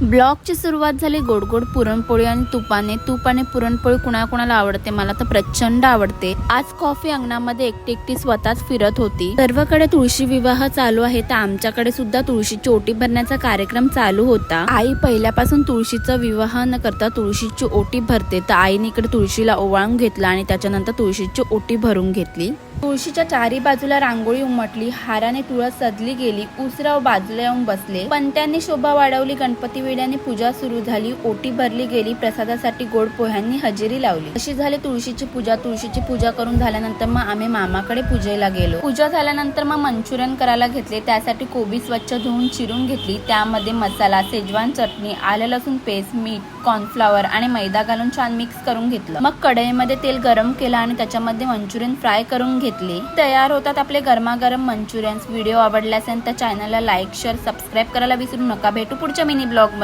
ब्लॉगची सुरुवात झाली गोड गोड पुरणपोळी आणि तुपाने. तूप आणि पुरणपोळी कुणाकुणाला आवडते, मला तर प्रचंड आवडते. आज कॉफी अंगणामध्ये एकटी एकटी स्वतःच फिरत होती. सर्वकडे तुळशी विवाह चालू आहे, तर आमच्याकडे सुद्धा तुळशीची ओटी भरण्याचा कार्यक्रम चालू होता. आई पहिल्यापासून तुळशीचा विवाह न करता तुळशीची ओटी भरते, तर आईने इकडे तुळशीला ओवाळून घेतला आणि त्याच्यानंतर तुळशीची ओटी भरून घेतली. तुळशीच्या चारी बाजूला रांगोळी उमटली, हाराने तुळस सजली गेली, उसराव बाजूला येऊन बसले, पंत्यांनी शोभा वाढवली, गणपती वेड्याने पूजा सुरू झाली, ओटी भरली गेली, प्रसादासाठी गोड पोह्यांनी हजेरी लावली. अशी झाली तुळशीची पूजा. तुळशीची पूजा करून झाल्यानंतर मग आम्ही मामाकडे पूजेला गेलो. पूजा झाल्यानंतर मग मंचुरियन करायला घेतले. त्यासाठी कोबी स्वच्छ धुवून चिरून घेतली. त्यामध्ये मसाला, शेजवान चटणी, आलं लसूण पेस्ट, मीठ, कॉर्नफ्लॉवर आणि मैदा घालून छान मिक्स करून घेतलं. मग कढईमध्ये तेल गरम केलं आणि त्याच्यामध्ये मंचुरियन फ्राय करून घेतले. तयार होतात आपले गरमागरम मंचुरियन्स. व्हिडिओ आवडला असेल तर चॅनलला लाईक, शेअर, सबस्क्राईब करायला विसरू नका. भेटू पुढच्या मिनी ब्लॉग मध्ये.